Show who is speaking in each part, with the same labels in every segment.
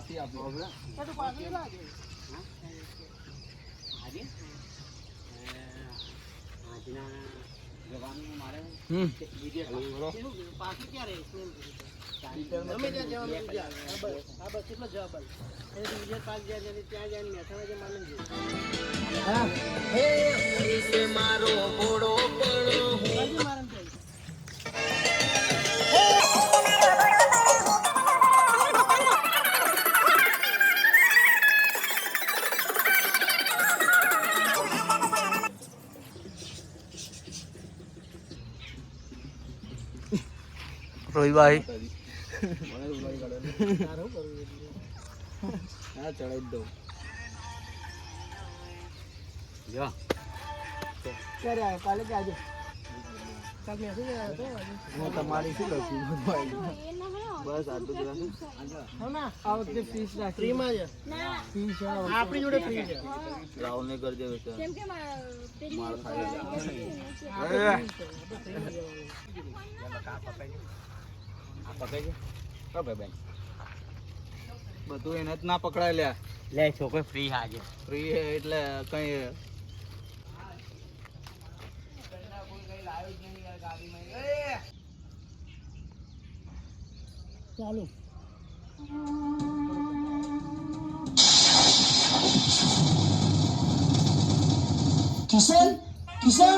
Speaker 1: પાછી આપો
Speaker 2: તો પાછી લાગે
Speaker 3: આજે આજના જવાનું મારે
Speaker 2: પાછી ક્યારે ગમે ત્યાં જવાનું હા બસ એટલો જવાબ વિજય પાક જ્યાં ત્યાં જઈને મહેસાણા જે માનવ
Speaker 3: મારો ઘોડો પણ
Speaker 2: મારણ
Speaker 1: રોહિભાઈ
Speaker 3: હા ચડાવી દઉં જો
Speaker 2: ક્યારે આવ્યો કાલે કે આજે કાલે મેસેજ આવ્યો હતો
Speaker 1: હું તમારી શું લખ્યું બસ આટલું જ
Speaker 2: હા ના આ વખતે ફીસ રાખી ફ્રીમાં છે ફીસ આપણી જોડે ફ્રી છે
Speaker 1: રાહુલ ને કરી દેવે
Speaker 4: કેમ કે
Speaker 1: માર ખાઈ
Speaker 3: પકડજે ઓ ભાઈ
Speaker 1: બધું એને જ ના પકડાય લ્યા
Speaker 3: લે છોકરો ફ્રી હાજે
Speaker 1: ફ્રી એટલે કઈ
Speaker 2: ચાલુ
Speaker 5: કિશન કિશન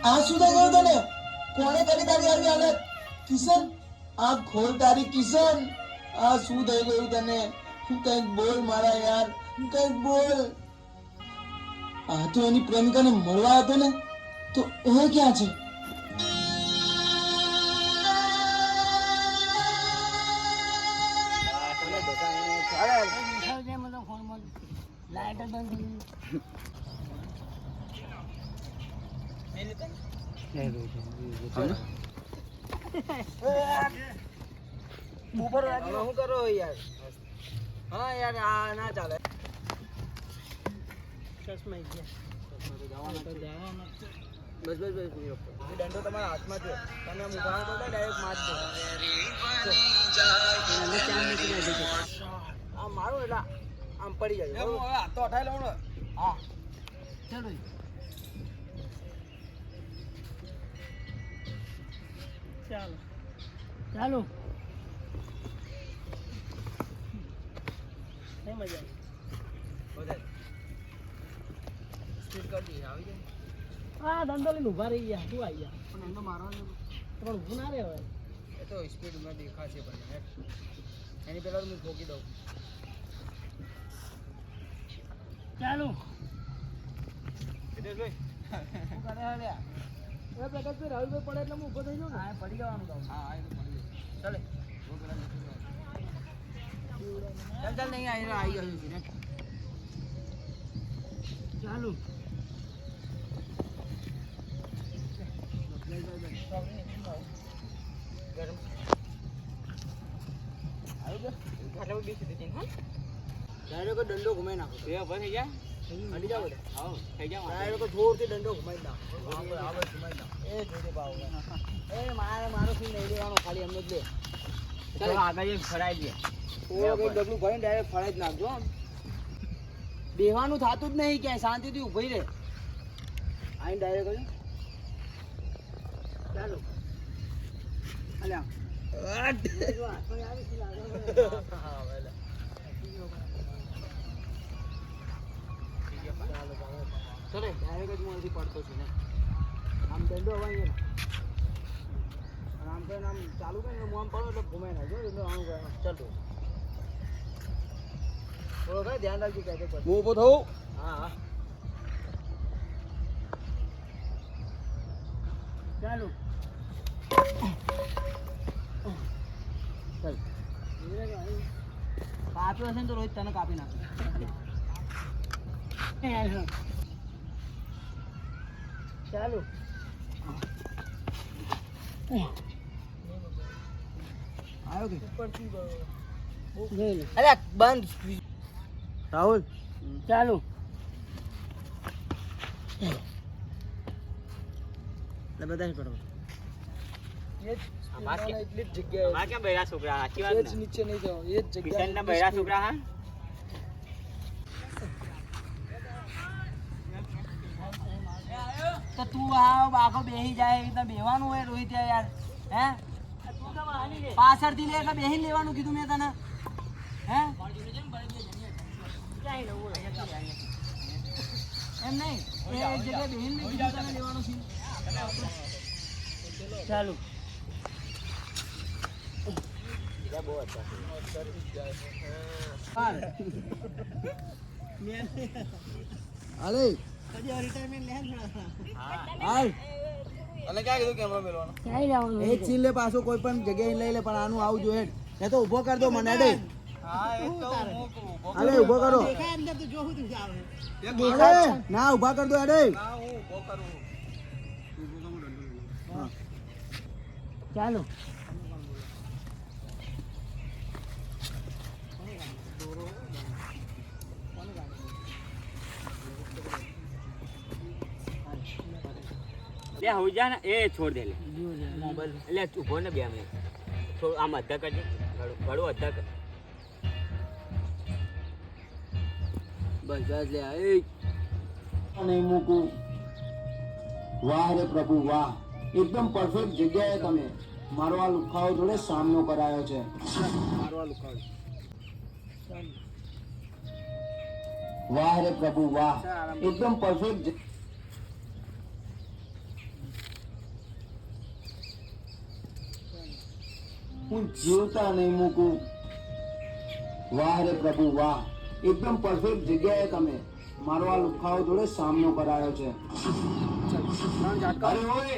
Speaker 5: આ શું થઈ ગયું તને કોણે કરી તારી આવી હાલત કિશન આ ખોલ તારી કિશન આ શું થઈ ગયું તને કંઈક બોલ મારા યાર કંઈક બોલ આ તો એની પ્રેમિકાને મળવા હતો ને તો એ ક્યાં છે
Speaker 2: લાઈટ બંધ
Speaker 3: ઉપર શું કરો યાર હા યાર આ ના ચાલે
Speaker 2: ચશ્મા ગયા
Speaker 3: બસ દંડો તમારા હાથમાં છે તમે આમ ઉભા તો ડાયરેક્ટ માર દો આમ મારું એટલે આમ પડી જાય હવે હાથ તો અઠાઈ લઉં ને હા
Speaker 2: ચાલો ચાલો ચાલો નહીં મજા
Speaker 3: બધા સ્પીડ કરી દઈએ આવી જાય
Speaker 2: આ ધંધો લઈને ઉભા રહી ગયા શું આવી ગયા
Speaker 3: પણ એનો મારવાનો
Speaker 2: પણ ઊભું ના રહે હવે
Speaker 3: એ તો સ્પીડમાં દેખાશે પણ એની પહેલાં હું ઠોકી દઉં
Speaker 2: ચાલો
Speaker 3: શું કરે લ્યા
Speaker 2: એ પ્રકાશભાઈ રાહુલભાઈ પડે એટલે હું ઊભો થઈ જાઉં ને
Speaker 3: હા પડી જવાનું કહું હા એ તો પડી જાય ચાલે ચાલ નહીં આવી ગયું છે ને
Speaker 2: ચાલો
Speaker 3: ગરમ આવી ગયો બેસી દીધી હા ડાયરેક્ટ દંડો ઘુમાઈ નાખો બે ઉપર થઈ જાય અડી જાવ હા થઈ જાવ ડાયરેક્ટ જોરથી દંડો ઘુમાઈ નાખો આવે ઘુમાઈ નાખો એ જોજે બાવ એ મારો સીન નહીં લેવાનો ખાલી એમને જ લે ચાલો આગળ ફરાઈ દે કોઈ ડબલું ભરીને ડાયરેક્ટ ફરાઈ જ નાખજો આમ બેવાનું થતું જ નહીં ક્યાંય શાંતિથી ઊભી રહે આઈને ડાયરેક્ટ ચાલો અલ્યા ચલે ડાયરેક્ટ હું અહીંથી પડતો છું ને આમ દંડો હવાય ને આમ તો આમ ચાલુ કરીને હું આમ પડો એટલે ઘુમાઈ નાખજો એટલે આમ ચાલતો થોડો ભાઈ ધ્યાન રાખજો કે હું ઊભો થવું હા હા
Speaker 2: ચાલો
Speaker 3: ચાલ કાપ્યો હશે ને તો રોહિત તને કાપી નાખે
Speaker 2: ચાલો
Speaker 3: આવ્યો કે
Speaker 2: લઈ લો
Speaker 3: અરે બંધ રાહુલ
Speaker 2: ચાલો
Speaker 3: બધા પડો એટલી જ જગ્યાએ
Speaker 2: અમાર ક્યાં બૈરા છોકરા સાચી વાત
Speaker 3: એ જ
Speaker 2: ને
Speaker 3: નીચે નહીં જાઓ એ જ
Speaker 2: કિશન
Speaker 3: જગ્યાએ
Speaker 2: ના બૈરા છોકરા હા
Speaker 3: તો તું આવ બાપો બેહી જાય એટલે બેવાનું હોય રોહિત યાર હે પાછળથી લે એટલે બેહી લેવાનું કીધું મેં તને હે એમ નહીં એ એક જગ્યાએ બેહીને મેં કીધું તને લેવાનું છે ચાલુ
Speaker 1: અરે
Speaker 2: રિટાયરમેન્ટ લે
Speaker 1: હાલ
Speaker 3: અને ક્યાં કીધું કેમેરો મેલવાનો
Speaker 1: એ જ સીન લે પાછો કોઈ પણ જગ્યાએ લઈ લે પણ આનું આવું જોઈએ ને તો ઊભો કર દો મને અડે અરે ઊભો કરો
Speaker 2: અંદર તો જોવું તું આવે
Speaker 1: અરે ના ઊભા કર દો અડે
Speaker 3: ચાલો
Speaker 2: લે હો જા ને એ છોડ દે લે મોબાઈલ લે ઊભો ને 2 મિનિટ થોડું આમ અધા કરજે ગળું અધા કર
Speaker 1: બસ બસ લે એ
Speaker 5: નહીં મૂકું વાહ રે પ્રભુ વાહ એકદમ પરફેક્ટ જગ્યાએ તમે મારો આ લુખાઓ જોડે સામનો કરાયો છે વાહ રે પ્રભુ વાહ એકદમ પરફેક્ટ હું જીવતા નહીં મૂકું વાહ રે પ્રભુ વાહ એકદમ પરફેક્ટ જગ્યાએ તમે મારો આ લુખાઓ જોડે સામનો કરાયો છે અરે ઓય